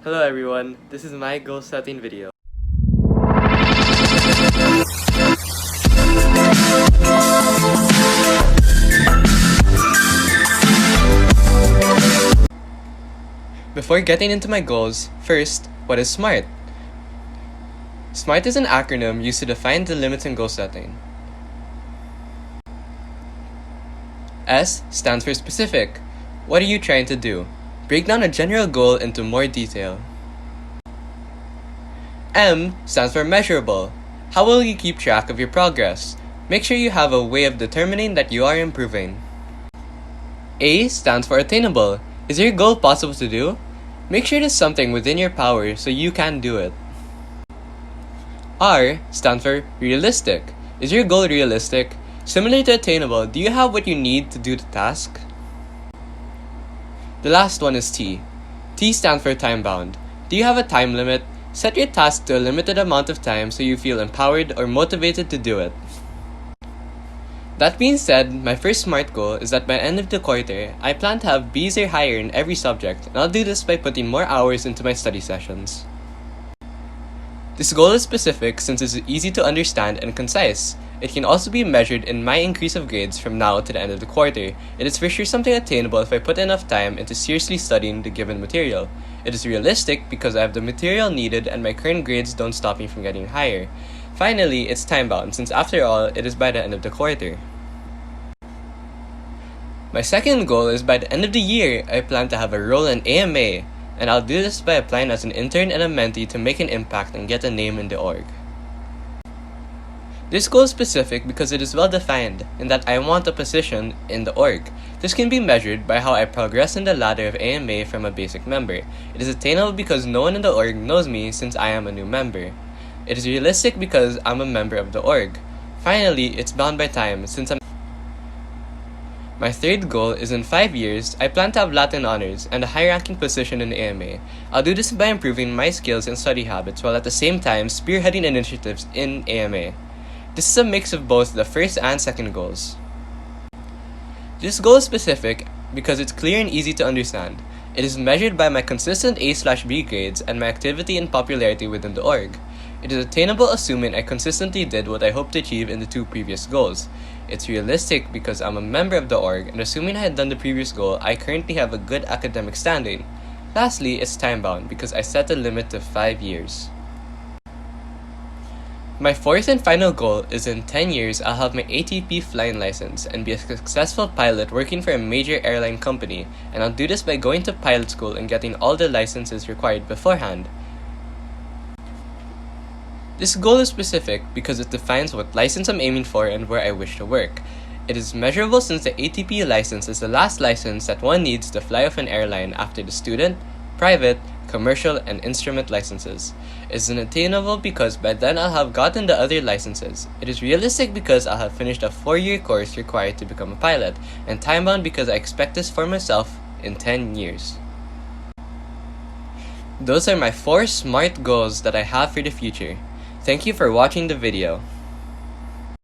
Hello everyone, this is my goal setting video. Before getting into my goals, first, what is SMART? SMART is an acronym used to define the limits in goal setting. S stands for specific. What are you trying to do? Break down a general goal into more detail. M stands for measurable. How will you keep track of your progress? Make sure you have a way of determining that you are improving. A stands for attainable. Is your goal possible to do? Make sure it is something within your power so you can do it. R stands for realistic. Is your goal realistic? Similar to attainable, do you have what you need to do the task? The last one is T. T stands for time bound. Do you have a time limit? Set your task to a limited amount of time so you feel empowered or motivated to do it. That being said, my first SMART goal is that by the end of the quarter, I plan to have B's or higher in every subject, and I'll do this by putting more hours into my study sessions. This goal is specific since it's easy to understand and concise. It can also be measured in my increase of grades from now to the end of the quarter. It is for sure something attainable if I put enough time into seriously studying the given material. It is realistic because I have the material needed and my current grades don't stop me from getting higher. Finally, it's time-bound since after all, it is by the end of the quarter. My second goal is by the end of the year, I plan to have a role in AMA, and I'll do this by applying as an intern and a mentee to make an impact and get a name in the org. This goal is specific because it is well defined in that I want a position in the org. This can be measured by how I progress in the ladder of AMA from a basic member. It is attainable because no one in the org knows me since I am a new member. It is realistic because I'm a member of the org. Finally, it's bound by time since My third goal is in 5 years, I plan to have Latin honors and a high-ranking position in AMA. I'll do this by improving my skills and study habits while at the same time spearheading initiatives in AMA. This is a mix of both the first and second goals. This goal is specific because it's clear and easy to understand. It is measured by my consistent A/B grades and my activity and popularity within the org. It is attainable assuming I consistently did what I hoped to achieve in the 2 previous goals. It's realistic because I'm a member of the org and assuming I had done the previous goal, I currently have a good academic standing. Lastly, it's time-bound because I set a limit to 5 years. My fourth and final goal is in 10 years I'll have my ATP flying license and be a successful pilot working for a major airline company, and I'll do this by going to pilot school and getting all the licenses required beforehand. This goal is specific because it defines what license I'm aiming for and where I wish to work. It is measurable since the ATP license is the last license that one needs to fly off an airline after the student, private, commercial, and instrument licenses. It is attainable because by then I'll have gotten the other licenses. It is realistic because I'll have finished a 4-year course required to become a pilot, and time-bound because I expect this for myself in 10 years. Those are my 4 SMART goals that I have for the future. Thank you for watching the video.